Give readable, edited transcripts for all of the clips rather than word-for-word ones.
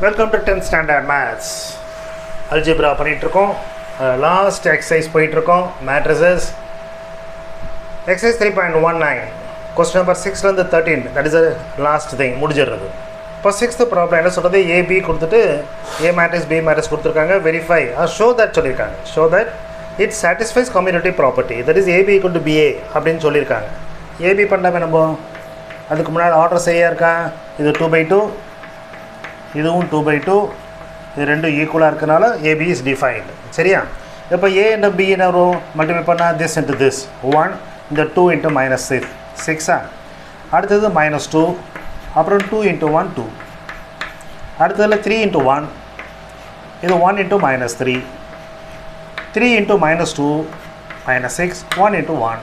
Welcome to 10th standard maths. Algebra பண்ணிட்டுருக்கோம். Last exercise போயிட்டுருக்கோம். Matrices. Exercise 3.19. Question number 6 13. That is the last thing. முடிஞ்சிடுறது. இப்போ 6th problem என்ன சொல்கிறது? AB கொடுத்துட்டு A matrix B matrix கொடுத்துருக்காங்க. Verify. Show that சொல்லியிருக்காங்க. Show that it satisfies commutative property. That is AB equal to BA அப்படின்னு சொல்லியிருக்காங்க. AB பண்ணாமல் நம்ம அதுக்கு முன்னாடி ஆர்டர் சரியாக இருக்கா? இது 2/2, இதுவும் 2/2, இது ரெண்டும் ஈக்குவலாக இருக்கனால AB is defined. சரியா? இப்போ A and B என்ன வரும்? மல்டிப்ளை பண்ணால் this into this 1, இந்த 2 into minus 6 அடுத்தது -2, அப்புறம் 2 into 1 2, அடுத்ததில் 3 into 1, இது 1 into -3, 3 into -2 -6, 1 into 1.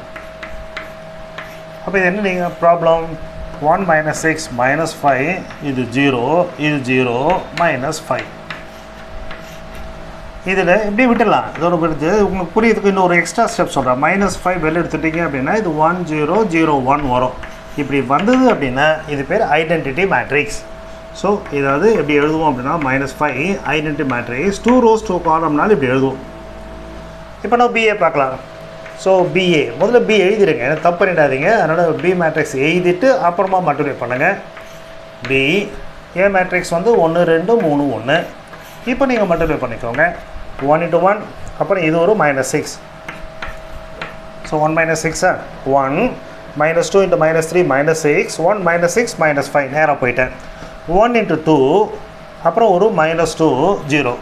அப்போ இது என்ன நீங்கள் ப்ராப்ளம்? 1 - 6 -5, இது 0, இது 0, -5. இதில் எப்படி விட்டுடலாம்? இதோட விடுத்து உங்களுக்கு புரியதுக்கு இன்னும் ஒரு எக்ஸ்ட்ரா ஸ்டெப் சொல்கிறேன். -5 வெளில எடுத்துட்டிங்க அப்படின்னா இது 1 0 0 1 வரும். இப்படி வந்தது அப்படின்னா இது பேர் ஐடென்டிட்டி மேட்ரிக்ஸ். ஸோ இதாவது எப்படி எழுதுவோம் அப்படின்னா -5 ஐடென்டிட்டி மேட்ரிக்ஸ் 2 rows 2 columnனால இப்படி எழுதுவோம். இப்போ நம்ம BA பார்க்கலாம். ஸோ BA முதல்ல B எழுதிடுங்க, எனக்கு தப்பு பண்ணிடாதீங்க. அதனால் B மேட்ரிக்ஸ் எழுதிட்டு அப்புறமா மல்டிப்ளை பண்ணுங்கள். B A மேட்ரிக்ஸ் வந்து 1 2 3 1. இப்போ நீங்கள் மல்டிப்ளை பண்ணிக்கோங்க. 1 into 1, அப்புறம் இது ஒரு -6. ஸோ 1 - 6 1 -2 into -3 -6, 1 -6 -5 நேராக போயிட்டேன். 1 into 2, அப்புறம் ஒரு -2 0.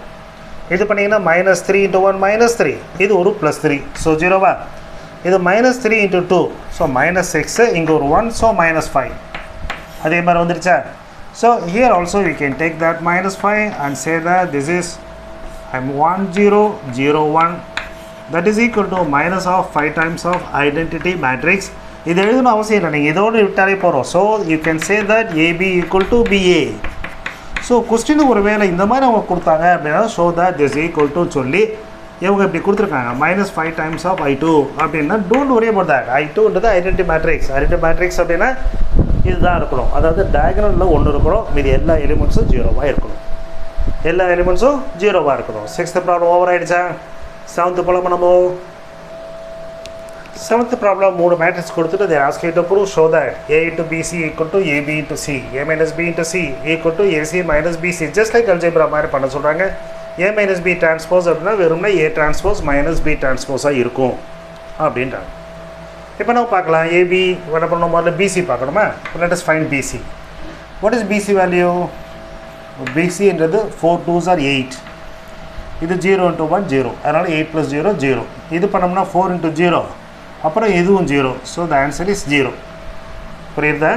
இது பண்ணிங்கன்னா -3 into 1 -3, இது ஒரு +3, ஸோ 0வா? இது -3 into 2, ஸோ -6, இங்கே ஒரு 1, ஸோ -5. அதே மாதிரி வந்துடுச்சா? So here also we can take that -5 and say that this is 1 0 0 1, that is equal to minus of 5 times of identity matrix. இது எழுதணும் அவசியம் இல்லை, நீங்கள் இதோடு விட்டாலே போகிறோம். So you can say that AB equal to BA. So question ஒரு வேளை இந்த மாதிரி அவங்க கொடுத்தாங்க அப்படின்னா show that this equal to சொல்லி இவங்க இப்படி கொடுத்துருக்காங்க -5 times of I2 அப்படின்னா டோன்ட் ஒரி அபவுட் தட். I2ன்றது ஐடென்டிட்டி மேட்ரிக்ஸ். ஐடென்டிட்டி மேட்ரிக்ஸ் அப்படின்னா இதுதான் இருக்கணும். அதாவது டயக்ராமில் 1 இருக்கணும், மீதி எல்லா எலிமெண்ட்ஸும் 0வாக இருக்கணும். எல்லா எலிமெண்ட்ஸும் 0வாக இருக்கணும். 6th ப்ராப்ளம் ஓவர் ஆகிடுச்சா? 7th ப்ராப்ளம் நம்ம 7th ப்ராப்ளம் 3 மேட்ரிக்ஸ் கொடுத்துட்டு they ask you to prove show that A into BC equal to AB into C, A minus B into C equal to AC minus BC. just like algebra மாதிரி பண்ண சொல்கிறாங்க. A minus B transpose அப்படின்னா வெறும்னா A transpose minus B transpose-ஆக இருக்கும் அப்படின்றாங்க. இப்போ நம்ம பார்க்கலாம் AB என்ன பண்ணணும்? முதல்ல BC பார்க்கணுமா? let us find BC. what is BC value? BC என்றது 4 2s are 8, இது 0 into 1 0, அதனால் 8 + 0 0. இது பண்ணோம்னா 4 into 0, அப்புறம் இதுவும் 0, ஸோ த ஆன்சர் இஸ் 0. புரியுதா?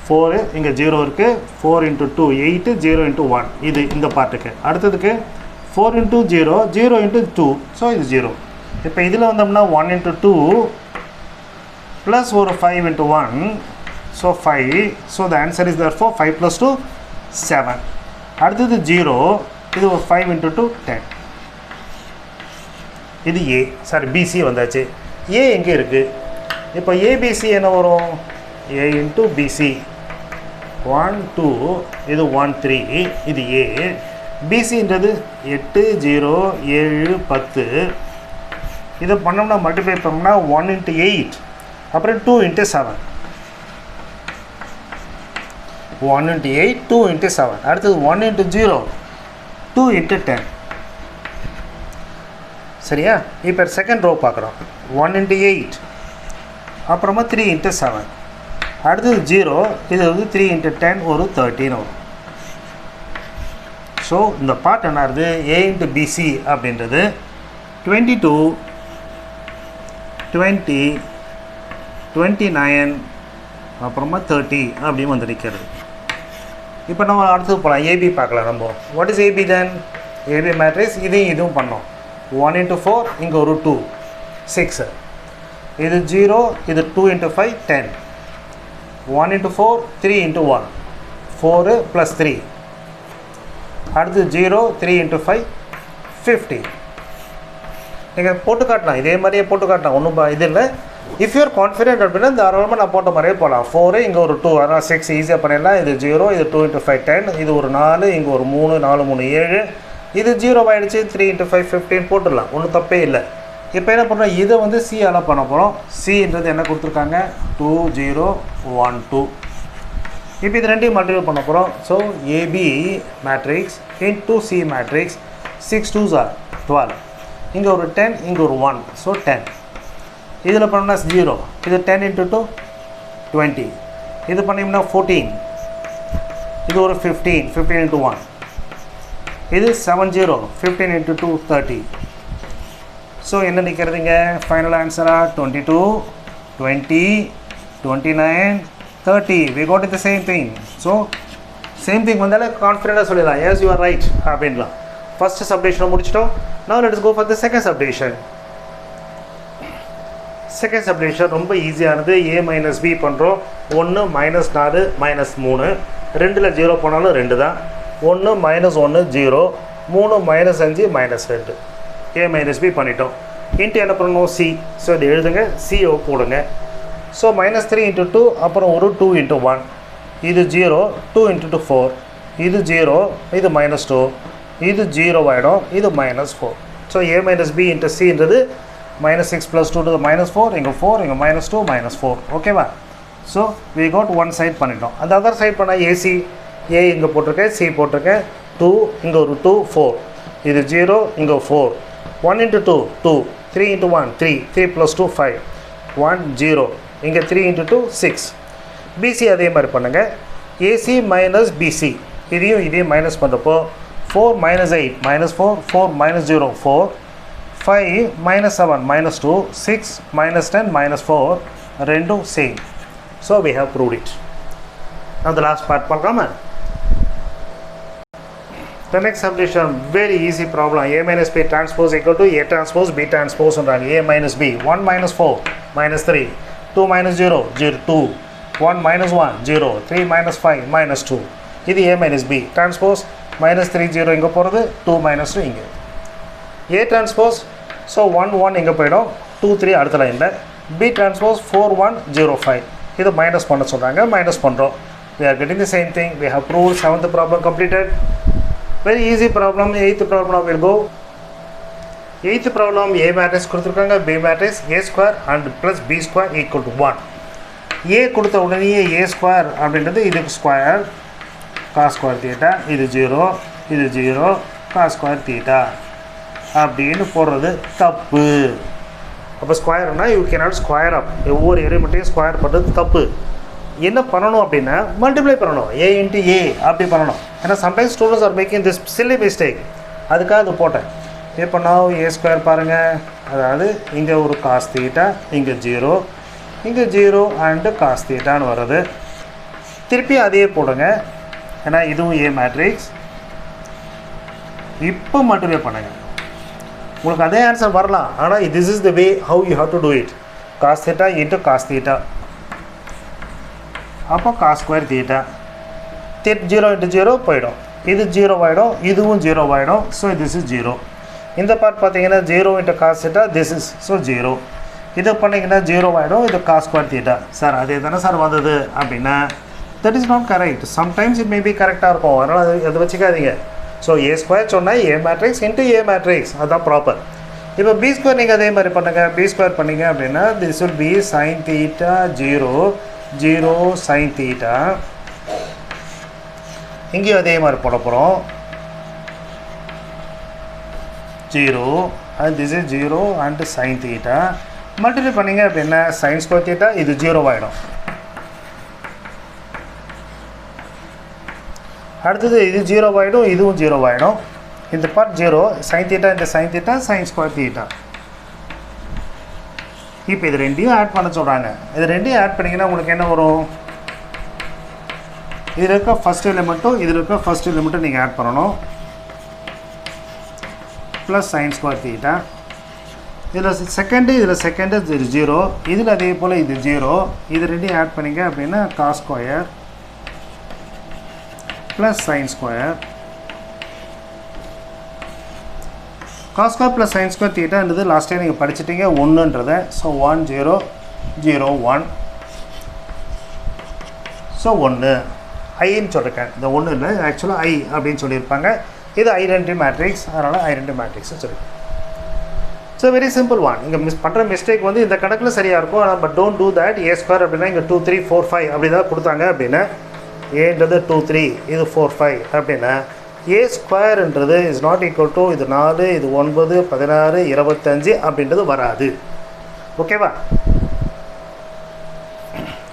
4 இங்கே 0 இருக்குது, 4 into 2 8, 0 into 1 இது இந்த பார்ட்டுக்கு. அடுத்ததுக்கு 4 into 0 0 into 2, ஸோ இது 0. இப்போ இதில் வந்தோம்னா 1 into 2 ப்ளஸ் ஒரு 5 into 1, so 5, so the answer is therefore 5 + 2 7. அடுத்தது 0, இது ஒரு 5 into 2 10. இது A, சாரி BC வந்தாச்சு. A எங்கே இருக்குது? இப்போ ABC என்ன வரும்? A into BC 1 2, இது 1 3, இது A. BCன்றது 8 0 7 10. இதை பண்ணோம்னா மல்டிப்ளை பண்ணோம்னா 1 into 8, அப்புறம் 2 into 7, 1 into 8 2 into 7. அடுத்தது 1 into 0 2 into 10. சரியா? இப்போ செகண்ட் ரோ பார்க்குறோம். 1 into 8, அப்புறமா 3 into 7, அடுத்தது 0, இது வந்து 3 into 10 ஒரு 13 வரும். ஸோ இந்த பார்ட் என்ன ஆகுது? A into BC அப்படின்றது 22 20 29 அப்புறமா 30 அப்படின்னு வந்து நிற்கிறது. இப்போ நம்ம அடுத்தது போகலாம். AB பார்க்கலாம் நம்ம. What is AB then? AB matrix இதையும் இதுவும் பண்ணோம். 1 into 4, இங்கே ஒரு 2 6, இது 0, இது 2 into 5 10, 1 into 4 3 into 1 4 + 3, அடுத்து 0 3 into 5 50. நீங்கள் போட்டு காட்டலாம், இதே மாதிரியே போட்டு காட்டலாம், ஒன்றும் இது இல்லை. இஃப் யூஆர் கான்ஃபிடென்ட் அப்படின்னா தாராளமாக நான் போட்ட மாதிரியே போகலாம். 4 இங்கே ஒரு 2 அதான் 6 ஈஸியாக பண்ணிடலாம். இது 0, இது 2 × 5 10, இது ஒரு 4, இங்கே ஒரு 3, 4 3 7, இது 0 ஆகிடுச்சு. 3 × 5 15 போட்டுடலாம், ஒன்றும் தப்பே இல்லை. இப்போ என்ன பண்ணுறோம், இதை வந்து சியால் பண்ண போகிறோம். சின்றது என்ன கொடுத்துருக்காங்க, 2 0 1 2. இப்போ இது ரெண்டையும் மல்டிபிள் பண்ண போகிறோம். So AB matrix into C matrix 6 2s are 12, இங்கே ஒரு 10, இங்கே ஒரு 1, ஸோ 10. இதில் பண்ணோம்னா 0, இது 10 × 2 20, இது பண்ணிங்கன்னா 14, இது ஒரு 15 15 × 1, இது 70 15 × 2 30. ஸோ என்ன நிற்கிறதுங்க, final ஆன்சராக 22 20 29 30. we got it the same thing. So same thing வந்தாலே கான்ஃபிடென்ட்டாக சொல்லிடலாம் yes you are right அப்படின்லாம். ஃபஸ்ட்டு சப்டிவிஷனை முடிச்சிட்டோம். now let us go for the second subdivision. Second subdivision ரொம்ப ஈஸியானது. a மைனஸ் b பண்ணுறோம். 1 -4 -3, 2ல் 0 போனாலும் 2 தான். 1 -1 0, 3 -5 -2. a மைனஸ் b பண்ணிட்டோம். இன்ட்டு என்ன பண்ணணும், c. ஸோ இது எழுதுங்க, c போடுங்க. ஸோ -3 × 2, அப்புறம் ஒரு 2 × 1, இது 0, 2 × 2 4, இது 0, இது -2, இது 0 ஆகிடும், இது -4. So a minus b × cன்றது -6 + 2 to the -4, இங்கே 4, இங்கே -2 -4. ஓகேவா? So we got one side பண்ணிட்டோம். அந்த அதர் சைட் பண்ணால் ac, a இங்கே போட்டிருக்கேன், c போட்டிருக்கேன், 2, இங்கே ஒரு 2 4, இது 0, இங்கே 4, 1 × 2 2, 3 × 1 3, 3 + 2 5, 1 0, இங்கே 3 × 2 6. bc அதே மாதிரி பண்ணுங்கள். ac மைனஸ் bc, இதையும் மைனஸ் பண்ணுறப்போ 4 -8 -4, 4 -0 4, 5 -7 -2, 6 -10 -4, ரெண்டும் same. So we have proved it. now the last part பார்க்கலாமா? the next subdivision, very easy problem. a minus b transpose equal to a transpose b transpose ன்றாங்க. a minus b 1 - 4 -3, 2 - 0 0 2, 1 - 1 0, 3 - 5 -2. இது a minus b transpose. -3 0 இங்கே போகிறது, 2 -2 இங்கே. a transpose, so 1 1 இங்கே போயிடும், 2 3 அடுத்த லைனில். b transpose 4 1 0 5, இது மைனஸ் பண்ண சொல்கிறாங்க, மைனஸ் பண்ணுறோம். we are getting the same thing. we have proved 7th problem completed. very easy problem. 8th problem will go. 8th problem, a matrix கொடுத்துருக்காங்க, b matrix a² and plus b² equal to 1. a கொடுத்த உடனே a² அப்படின்றது இதுக்கு square cos²θ, இது 0, இது 0, cos²θ அப்படின்னு போடுறது தப்பு. அப்போ ஸ்கொயர்னால் யூ கேனாட் ஸ்கொயர் அப், ஒவ்வொரு எலிமெண்ட்டையும் ஸ்கொயர் பண்ணுறது தப்பு. என்ன பண்ணணும் அப்படின்னா மல்டிப்ளை பண்ணணும், a × a அப்படி பண்ணணும். ஏன்னா sometimes students are making this chilli mistake, அதுக்காக அது போட்டேன். இப்போ நான் a² பாருங்கள், அதாவது இங்கே ஒரு cos², இங்கே 0, இங்கே 0 அண்டு cos²ன்னு வருது. திருப்பி அதே போடுங்க, ஏன்னா இதுவும் a மேட்ரிக்ஸ். இப்போ மல்டிப்ளை பண்ணுங்கள், உங்களுக்கு அதே ஆன்சர் வரலாம். ஆனால் this is the way how you have to do it. cos² × cos², அப்போ cos²θ. 0 × 0 போயிடும், இது 0 ஆகிடும், இதுவும் 0 ஆகிடும். So this is 0. இந்த பார்ட் பார்த்தீங்கன்னா 0 × cos², திஸ் இஸ் ஸோ 0. இதை பண்ணிங்கன்னா 0 ஆகிடும், இது cos²θ. சார் அதே தானே சார் வந்தது அப்படின்னா that is not correct. Sometimes it may be கரெக்டாக இருக்கும், அதனால் அதை வச்சுக்காதீங்க. ஸோ a² சொன்னால் a மேட்ரிக்ஸ் × a மேட்ரிக்ஸ், அதுதான் ப்ராப்பர். இப்போ b² நீங்கள் அதே மாதிரி பண்ணுங்கள். b² பண்ணிங்க அப்படின்னா this will be sin θ 0 0 sin θ. இங்கேயும் அதே மாதிரி போட போகிறோம், 0 and this is 0 and sin θ. Multiply பண்ணிங்க அப்படின்னா sin²θ, இது 0 ஆகிடும். அடுத்தது இது 0 ஆகிடும், இதுவும் 0 ஆகிடும். இந்த பார்ட் 0, sin θ இந்த sin θ, sin²θ. இப்போ இது ரெண்டையும் ஆட் பண்ண சொல்கிறாங்க. இது ரெண்டையும் ஆட் பண்ணிங்கன்னா உங்களுக்கு என்ன வரும், இதில் இருக்க ஃபஸ்ட் எலிமெண்ட்டும் இதில் இருக்க ஃபஸ்ட் எலிமெண்ட்டும் நீங்கள் ஆட் பண்ணணும். ப்ளஸ் sin²θ, இதில் செகண்டு, இதில் செகண்டு 0, இதில் அதே போல் இது 0, இது ரெண்டையும் ஆட் பண்ணிங்க அப்படின்னா cos² plus sin². cos² plus sin² θன்றது லாஸ்ட் டைம் நீங்கள் படிச்சிட்டிங்க 1ன்றதை. ஸோ 1 0 0 1. ஸோ 1 ஐன்னு சொல்லியிருக்கேன். இந்த 1 இல்லை, ஆக்சுவலாக ஐ அப்படின்னு சொல்லியிருப்பாங்க. இது ஐடென்டிட்டி மேட்ரிக்ஸ், அதனால் ஐடென்டிட்டி மேட்ரிக்ஸ்னு சொல்லியிருக்கேன். So very simple one. இங்கே பண்ணுற மிஸ்டேக் வந்து இந்த கணக்கில் சரியாக இருக்கும். ஆனால் but don't do that. A square அப்படின்னா இங்கே 2 3 4 5 அப்படி தான் கொடுத்தாங்க அப்படின்னா ஏன்றது 2 3 இது 4 5 அப்படின்னா ஏ ஸ்கொயர்ன்றது இஸ் நாட் ஈக்குவல் டு இது 4 இது 9 16 25 அப்படின்றது வராது. ஓகேவா?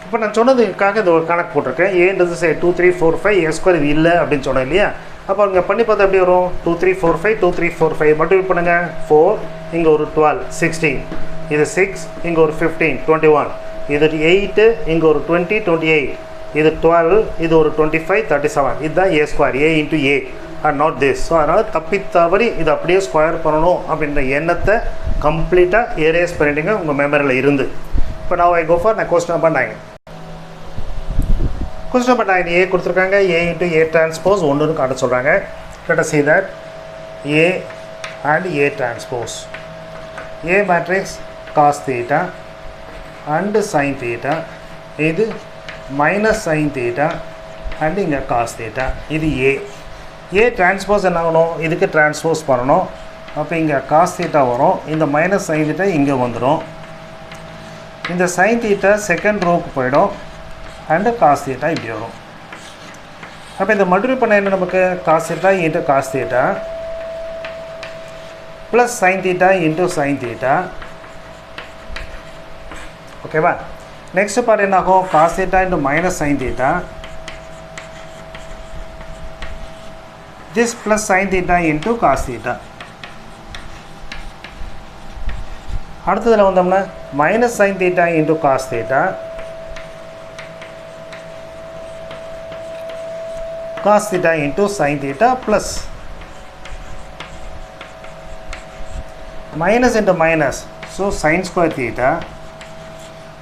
இப்போ நான் சொன்னதுக்காக இந்த ஒரு கணக்கு போட்டிருக்கேன். ஏன்றது சரி 2 3 4 5 ஏ ஸ்கொயர் இது இல்லை அப்படின்னு சொன்னேன் இல்லையா? அப்போ இங்கே பண்ணி பார்த்தா எப்படி வரும்? 2 3 4 5 2 3 4 5 மட்டும் பண்ணுங்கள். 4 இங்கே ஒரு 12 16 இது 6 இங்கே ஒரு 15 21 இது 8 இங்கே ஒரு 20 28 இது 12 இது ஒரு 25 37 இதுதான் A square. A into A and not this. So அதனால் தப்பி தவறி இது அப்படியே ஸ்கொயர் பண்ணணும் அப்படின்ற எண்ணத்தை கம்ப்ளீட்டாக ஏரேஸ் பண்ணிட்டுங்க உங்கள் மெமரியில் இருந்து. இப்போ நான் ஐ கோ ஃபார் நான் கொஸ்டின் நம்பர் 9. கொஸ்டின் நம்பர் 9 ஏ கொடுத்துருக்காங்க. ஏ இன்ட்டு ஏ டிரான்ஸ்போஸ் ஒன்றுன்னு காட்ட சொல்கிறாங்க. let us see that A and A transpose. A matrix cos theta and sin theta. இது minus sin theta and இங்கே cos theta. இது A. A transpose என்ன ஆகணும்? இதுக்கு transpose பண்ணணும். அப்போ இங்கே cos theta வரும். இந்த minus sin theta இங்கே வந்துடும். இந்த sin theta செகண்ட் ரோக்கு போயிடும் and cos theta இப்படி வரும். அப்போ இந்த மல்டிப்ளை பண்ண என்ன நமக்கு? cos theta into cos theta plus sin theta into sin theta. ஓகேவா? நெக்ஸ்ட் பார்ட் என்ன ஆகும்? cos theta into minus sin theta. this plus sin theta into cos theta. அடுத்ததில் வந்தோம்னா minus sin theta into cos theta. cos theta into sin theta plus minus into minus, so sin square theta,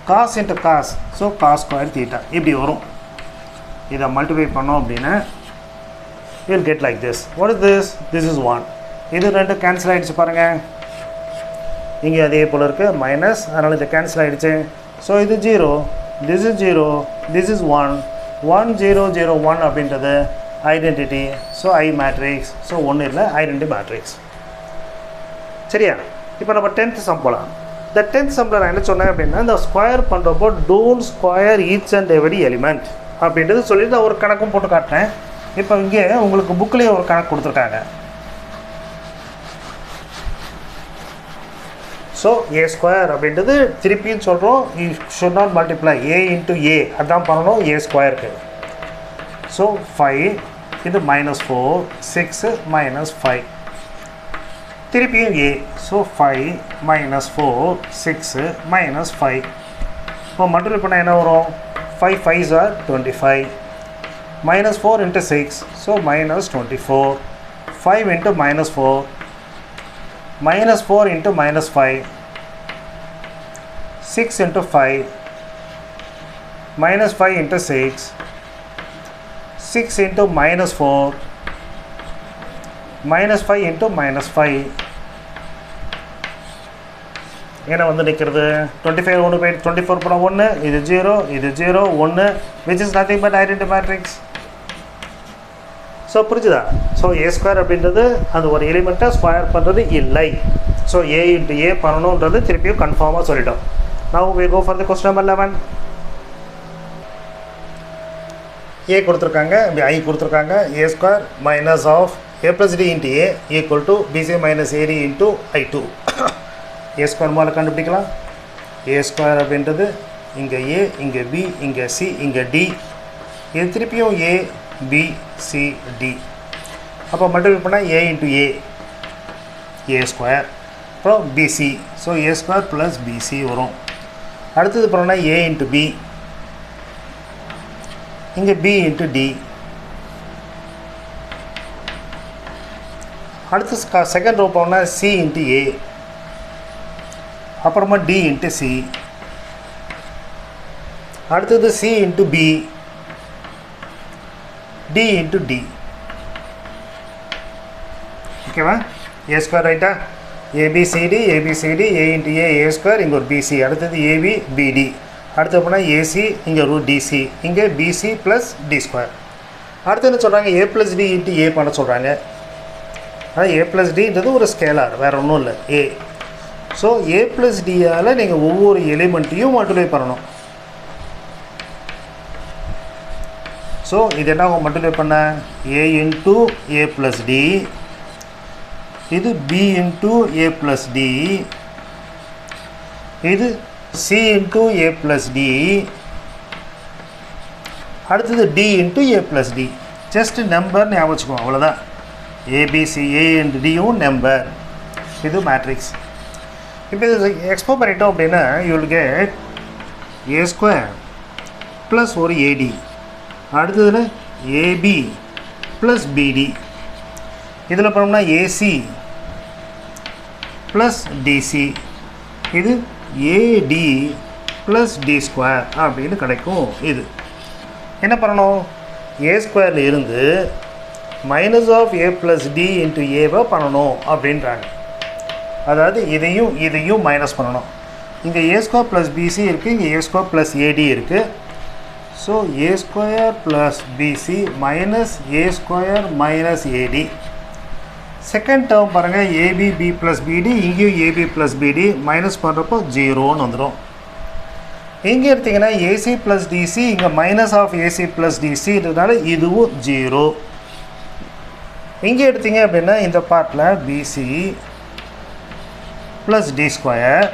cos into cos, so cos square theta. இப்படி வரும். இதை multiply பண்ணோம் அப்படின்னா you will get like this. What is this? This is 1. இது ரெண்டு cancel ஆகிடுச்சு பாருங்கள். இங்கே அதே போல் இருக்குது மைனஸ், அதனால் இது கேன்சல் ஆகிடுச்சு. ஸோ இது 0, this is 0, this is 1, 1 0 0 1 அப்படின்றது identity. So I matrix. So ஒன்றும் இல்லை, ஐடென்டிட்டி மேட்ரிக்ஸ். சரியா? இப்போ நம்ம 10th சம் போகலாம். இந்த 10th சம்மில் நான் என்ன சொன்னேன் அப்படின்னா இந்த ஸ்கொயர் பண்ணுறப்போ don't square each and every element அப்படின்றது சொல்லிட்டு நான் ஒரு கணக்கும் போட்டு காட்டினேன். இப்போ இங்கே உங்களுக்கு புக்லேயே ஒரு கணக்கு கொடுத்துருக்காங்க. ஸோ ஏ ஸ்கொயர் அப்படின்றது திருப்பின்னு சொல்கிறோம். You should not multiply A into A அதான் பண்ணணும் ஏ ஸ்கொயருக்கு. ஸோ 5 இது -4 6 -5 திருப்பியும் ஏ. ஸோ 5 -4 6 -5. இப்போ மல்டிப்ளை பண்ணால் என்ன வரும்? 5 5s are 25 -4 into 6, so -24. 5 into -4 -4 into -5 6 into 5 -5 into 6 6 into -4 -5 into -5 என்ன வந்து நிற்கிறது? 25 ஒன்று போய் 24 போனால் 1 இது 0 இது 0 1 which is nothing but identity matrix. So புரிஞ்சுதா? ஸோ ஏ ஸ்கொயர் அப்படின்றது அந்த ஒரு எலிமெண்ட்டை ஸ்கொயர் பண்ணுறது இல்லை. ஸோ ஏ இன்ட்டு ஏ பண்ணணுன்றது திருப்பியும் கன்ஃபார்மாக சொல்லிட்டோம். Now we go for the question number 11. ஏ கொடுத்துருக்காங்க, ஐ கொடுத்துருக்காங்க. A square minus of A plus D into A equal to BC minus AD into I2. A square மூலம் கண்டுபிடிக்கலாம். ஏ ஸ்கொயர் அப்படின்றது இங்கே ஏ இங்கே பி இங்கே சி இங்கே டி. இது திருப்பியும் ஏ பி சி டி. அப்போ மல்டிப்ளை பண்ணால் ஏ இன்ட்டு ஏ ஸ்கொயர் அப்புறம் BC. So A square plus BC வரும். அடுத்தது பண்ணோன்னா ஏ இன்ட்டு பி இங்கே பி இன்ட்டு டி. அடுத்து செகண்ட் ரோ போனால் சி இன்ட்டு ஏ அப்புறமா டி இன்ட்டு சி. அடுத்தது C into B D into D. ஓகேவா? ஏ ஸ்கொயர் ரைட்டா? ABCD ABCD A into A A square இங்கே ஒரு பிசி, அடுத்தது ஏபி பிடி, அடுத்து போனால் ஏசி இங்கே ஒரு டிசி, இங்கே பிசி ப்ளஸ் டி ஸ்கொயர். அடுத்து என்ன சொல்கிறாங்க, ஏ ப்ளஸ் டி இன்ட்டு ஏ பண்ண சொல்கிறாங்க. அதாவது ஏ ப்ளஸ் டின்றது ஒரு ஸ்கேலார், வேறு ஒன்றும் இல்லை ஏ. ஸோ ஏ ப்ளஸ் டியால் நீங்கள் ஒவ்வொரு எலிமெண்ட்டையும் மல்டிப்ளை பண்ணணும். ஸோ இது என்ன மல்டிப்ளை பண்ண, ஏ இன்ட்டு ஏ ப்ளஸ் டி, இது பி இன்ட்டு ஏ ப்ளஸ் டி, இது சி இன்ட்டு ஏ ப்ளஸ் டி, அடுத்தது டி இன்ட்டு ஏ ப்ளஸ் டி. ஜஸ்ட் நம்பர் ஞாபகம் வச்சுக்கோங்க, அவ்வளோதான். ஏபிசி ஏ அண்ட் டியும் நம்பர், இது மேட்ரிக்ஸ். இப்போ இது எக்ஸ்போ பண்ணிட்டோம் அப்படின்னா you will get a square plus ஒரு ஏடி, அடுத்ததில் ஏபி ப்ளஸ் பிடி, இதில் பண்ணோம்னா ஏசி ப்ளஸ் டிசி, இது ஏடி ப்ளஸ் டி ஸ்கொயர் அப்படின்னு கிடைக்கும். இது என்ன பண்ணணும், ஏ ஸ்கொயரில் இருந்து minus of A plus D into ஏவை பண்ணணும் அப்படின்றாங்க. அதாவது இதையும் மைனஸ் பண்ணணும். இங்கே ஏ ஸ்கொயர் ப்ளஸ் பிசி இருக்குது, இங்கே ஏ ஸ்கொயர் ப்ளஸ் ஏடி இருக்குது. So A square plus PC minus A square minus AD. Second term பாருங்கள், ஏபி பி ப்ளஸ் பிடி, இங்கேயும் ஏபி ப்ளஸ் பிடி மைனஸ் பண்ணுறப்போ ஜீரோன்னு வந்துடும். இங்கே எடுத்திங்கன்னா ஏசி ப்ளஸ் டிசி, இங்கே மைனஸ் ஆஃப் ஏசி ப்ளஸ் டிசின்றதுனால இதுவும் ஜீரோ. இங்கே எடுத்திங்க அப்படின்னா இந்த பார்ட்டில் பிசி ப்ளஸ் டி ஸ்கொயர்,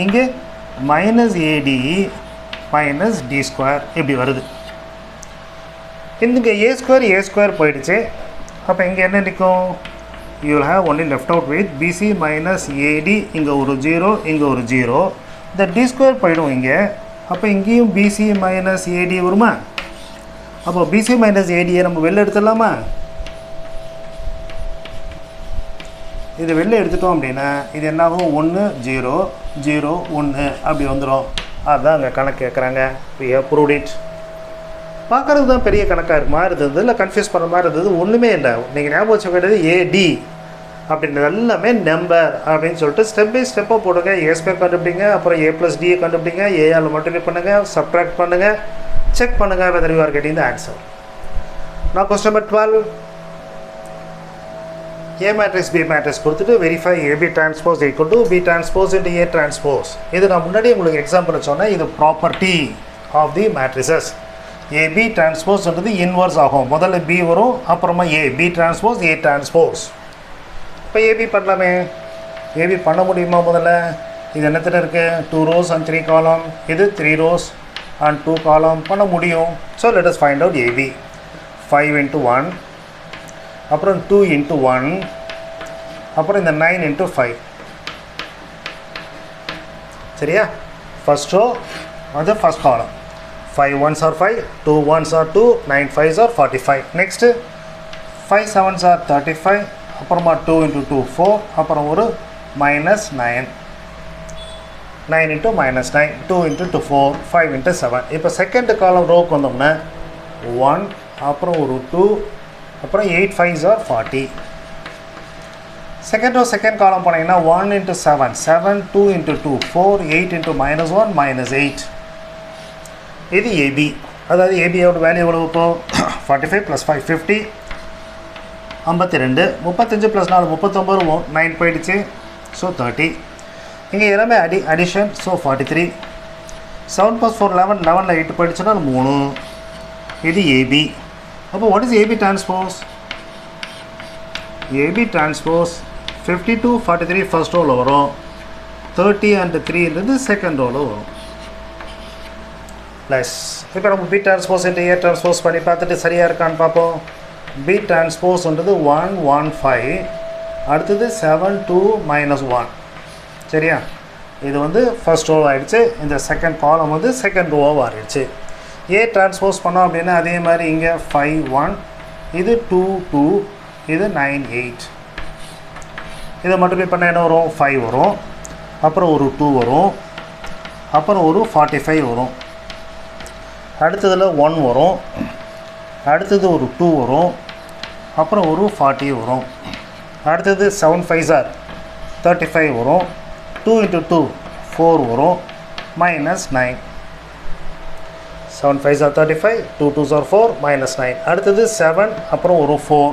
இங்கே minus AD minus D square இப்படி வருது. இங்கே ஏ ஸ்கொயர் போயிடுச்சு. அப்போ இங்கே என்ன நிற்கும், you will have only left out with BC minus AD, இங்கே ஒரு 0, இங்கே ஒரு 0, இந்த D square போயிடும் இங்கே. அப்போ இங்கேயும் BC minus AD வருமா? அப்போ BC minus AD நம்ம வெளில எடுத்துடலாமா? இது வெளில எடுத்துட்டோம் அப்படின்னா இது என்னாகும், 1 0 0 1 அப்படி வந்துடும். அதுதான் அங்கே கணக்கு கேட்குறாங்க. we have proved it. பார்க்குறது தான் பெரிய கணக்காக இருக்கு மாதிரி இருந்தது, இல்லை கன்ஃபியூஸ் பண்ணுற மாதிரி இருந்தது. ஒன்றுமே இல்லை. நீங்கள் ஞாபகம் வச்சுக்க வேண்டியது ஏடி அப்படின்றது எல்லாமே நம்பர் அப்படின்னு சொல்லிட்டு ஸ்டெப் பை ஸ்டெப்பாக போடுங்க. ஏ ஸ்கொயர் கண்டுபிடிங்க, அப்புறம் ஏ ப்ளஸ் டியை கண்டுபிடிங்க, ஏஆல் மல்டிப்ளை பண்ணுங்கள், சப்ட்ராக்ட் பண்ணுங்கள், செக் பண்ணுங்கள் whether you are getting the answer. Now question number 12. A matrix B matrix கொடுத்துட்டு verify AB transpose equal to B transpose into A transpose. இது நான் முன்னாடி உங்களுக்கு எக்ஸாம்பிள் சொன்னேன். இது property of the matrices. AB டிரான்ஸ்போஸ்ன்றது இன்வர்ஸ் ஆகும். முதல்ல B வரும், அப்புறமா A. B transpose A transpose. இப்போ AB பண்ணலாமே. AB பண்ண முடியுமா? முதல்ல இது என்னத்தில் இருக்குது, 2 rows and 3 column. இது 3 rows and 2 column பண்ண முடியும். So let us find out AB. 5 into 1, அப்புறம் 2 into 1, அப்புறம் இந்த 9 into 5. சரியா? ஃபர்ஸ்ட் ரோ அது first column. 5 1s are 5, 2 1s are 2, 9 5s are 45. Next 5 7s are 35, அப்புறமா 2 into 2 4, அப்புறம் ஒரு minus 9, 9 into minus 9, 2 into 2 4, 5 into 7. இப்போ செகண்ட் காலம் ரோக்கு வந்தோம்னா 1, அப்புறம் ஒரு 2, அப்புறம் 8 5s are 40. Second row second column போனீங்கன்னா 1 into 7, 7, 2 into 2 4, 8 into minus 1 minus 8. இது AB. அதாவது ஏபியோட வேல்யூ எவ்வளோ? இப்போ 45 + 5 50, 52, 35 + 4 39, 9 போயிடுச்சு. ஸோ 30. இங்கே எல்லாமே அடிஷன். ஸோ 43. 7 + 4 11, 11ல் 8 போயிடுச்சுன்னா 3. இது ஏபி. அப்போ what is AB transpose? AB transpose 52 43 first ரோவில் வரும், 30 and 3ன்றது செகண்ட் ரோவில் வரும். ப்ளஸ் இப்போ நம்ம B transpose into A transpose பண்ணி பார்த்துட்டு சரியாக இருக்கான்னு பார்ப்போம். பி டிரான்ஸ்போஸ்ன்றது 1 1 5, அடுத்தது 7 2 -1. சரியா? இது வந்து ஃபர்ஸ்ட் ரோ ஆகிடுச்சு. இந்த செகண்ட் காலம் வந்து செகண்ட் ரோவாக மாறிடுச்சு. ஏ டிரான்ஸ்போஸ் பண்ணோம் அப்படின்னா அதே மாதிரி இங்கே 5 1, இது 2 2, இது 9 8. இதை மல்டிப்ளை பண்ணால் என்ன வரும்? 5 வரும், அப்புறம் ஒரு 2 வரும், அப்புறம் ஒரு 45 வரும், அடுத்ததில் 1 வரும், அடுத்தது ஒரு 2 வரும், அப்புறம் ஒரு 40 வரும், அடுத்தது 7 5s are 35 வரும். 2 into 2 4 வரும். minus 9. 7 5s are 35, 2 2s are 4, minus 9. அடுத்தது 7, அப்புறம் ஒரு 4,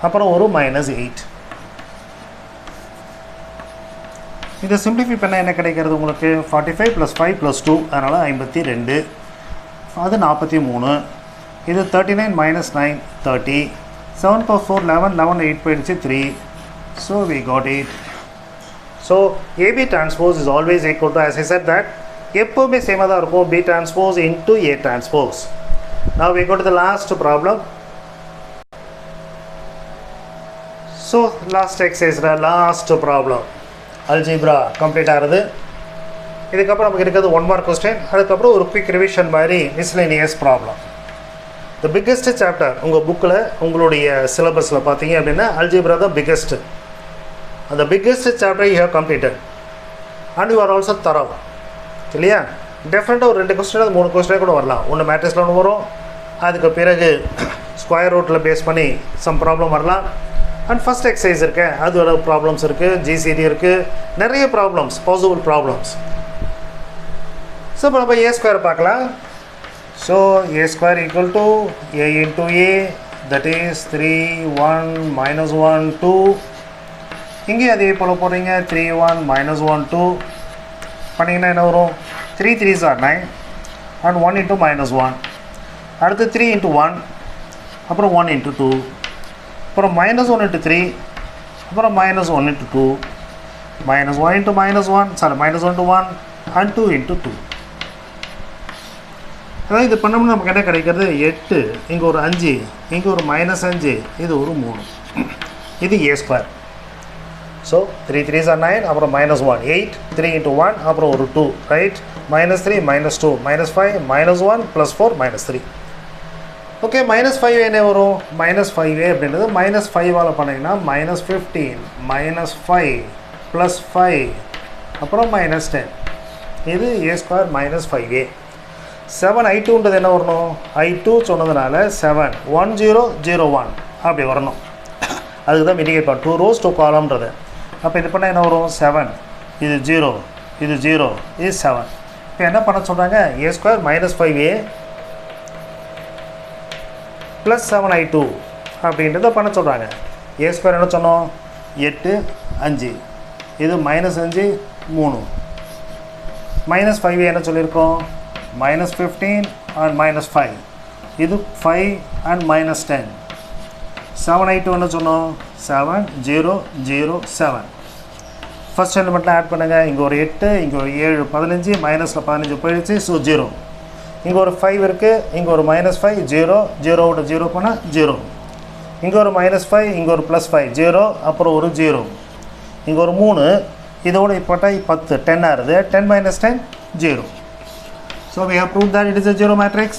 அப்புறம் ஒரு minus 8. இதை சிம்பிளிஃபை பண்ண என்ன கிடைக்கிறது உங்களுக்கு? 45 + 5 + 2, அதனால் 52. அது 43. இது 39 minus 9 30. 7 + 4 11, 11 8 போயிடுச்சு 3. So we got it. So AB transpose is always equal to, as I said that, எப்போவுமே சேமாக தான் இருக்கும், B transpose into A transpose. Now we go to the last problem. So last exercise, last problem. Algebra complete ஆகுது. இதுக்கப்புறம் நமக்கு இருக்கிறது 1 mark question. அதுக்கப்புறம் ஒரு குயிக் ரிவிஷன் மாதிரி miscellaneous problem. The biggest chapter உங்கள் புக்கில் உங்களுடைய சிலபஸில் பார்த்தீங்க அப்படின்னா அல்ஜிப்ரா தான் பிக்கெஸ்ட்டு. அந்த biggest chapter you have completed and you are also through இல்லையா? டெஃபினட்டாக ஒரு 2 கொஸ்டின் 3 கொஸ்டினே கூட வரலாம். ஒன்று மேட்ரிக்ஸில் ஒன்று வரும், அதுக்கு பிறகு ஸ்கொயர் ரூட்டில் பேஸ் பண்ணி சம் ப்ராப்ளம் வரலாம். அண்ட் ஃபஸ்ட் எக்ஸசைஸ் இருக்குது, அதோட ப்ராப்ளம்ஸ் இருக்குது, ஜிசிடி இருக்குது, நிறைய ப்ராப்ளம்ஸ், பாசிபிள் ப்ராப்ளம்ஸ். ஸோ இப்போ நம்ம ஏ ஸ்கொயர் பார்க்கலாம். So A square equal to A into A, that is 3 1 -1 2. இங்கே அதே போல் போடுறீங்க 3 1 -1 2 பண்ணிங்கன்னா என்ன வரும்? 3 3s are 9 and 1 into -1. அடுத்து 3 into 1, அப்புறம் 1 into 2, அப்புறம் -1 into 3, அப்புறம் -1 into 2, -1 into -1, sorry -1 into 1 and 2 into 2. அதாவது இது பண்ணோம்னா நமக்கு என்ன கிடைக்கிறது? 8, இங்கே ஒரு 5, இங்கே ஒரு -5, இது ஒரு 3. இது ஏ ஸ்கொயர். ஸோ 3 3s are 9, அப்புறம் -1 8, 3 into 1, அப்புறம் ஒரு 2, ரைட்? -3 -2 -5 -1 + 4 -3. ஓகே, -5 என்ன வரும்? -5 அப்படின்றது -5ஆல் பண்ணிங்கன்னா -15 -5 + 5 அப்புறம் -10. இது ஏ ஸ்கொயர் -5a. 7 I2ன்றது என்ன வரணும்? I2 சொன்னதுனால 7 1 0 0 1 அப்படி வரணும். அதுக்கு தான் மிடிகேட் பண்ண 2 rows 2 columnறது. அப்போ இது பண்ணால் என்ன வரும்? 7, இது 0, இது 0, இது 7. இப்போ என்ன பண்ண சொல்கிறாங்க? ஏ ஸ்கொயர் -5a + 7I2 அப்படின்றத பண்ண சொல்கிறாங்க. ஏ ஸ்கொயர் என்ன சொன்னோம்? 8 5, இது -5 3, -5a என்ன சொல்லியிருக்கோம்? -15 and -5, இது 5 and -10. 7I2 என்ன சொன்னோம்? 7 0 0 7. ஃபஸ்ட் எலிமெண்ட்டில் ஆட் பண்ணுங்கள். இங்கே ஒரு 8, இங்கே ஒரு 7 15, -15 போயிடுச்சு, ஸோ 0. இங்கே ஒரு 5 இருக்குது, இங்கே ஒரு -5 0 0 0 பண்ணால் 0. இங்கே ஒரு -5, இங்கே ஒரு +5 0, அப்புறம் ஒரு 0. இங்கே ஒரு 3, இதோட இப்போட்டால் 10 10 ஆகுது, 10 - 10 0. So we have proved that it is a zero matrix.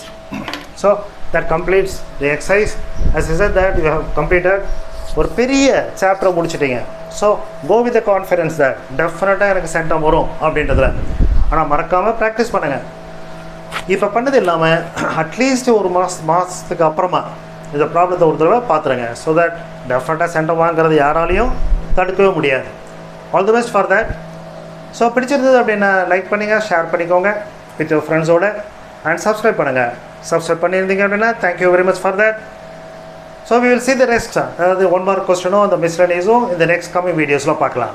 So that completes the exercise. As I said that you have completed ஒரு பெரிய சாப்டரை முடிச்சிட்டிங்க. So go with the confidence that டெஃபினட்டாக எனக்கு சென்டம் வரும் அப்படின்றதுல. ஆனால் மறக்காமல் ப்ராக்டிஸ் பண்ணுங்கள். இப்போ பண்ணது இல்லாமல் அட்லீஸ்ட் ஒரு மாதத்துக்கு அப்புறமா இந்த ப்ராப்ளத்தை ஒரு தடவை பார்த்துருங்க. ஸோ தட் டெஃபினட்டாக சென்டம் வாங்குறது யாராலையும் தடுக்கவே முடியாது. All the best for that. So பிடிச்சிருந்தது அப்படின்னா லைக் பண்ணுங்கள், ஷேர் பண்ணிக்கோங்க வித் யுவர் ஃப்ரெண்ட்ஸோட, அண்ட் சப்ஸ்கிரைப் பண்ணுங்கள். சப்ஸ்கிரைப் பண்ணியிருந்தீங்க அப்படின்னா thank you very much for that. So we will see the next, அதாவது 1 mark கொஸ்டினும் அந்த மிஸ்லேனியஸும் இந்த நெக்ஸ்ட் கம்மிங் வீடியோஸில் பார்க்கலாம்.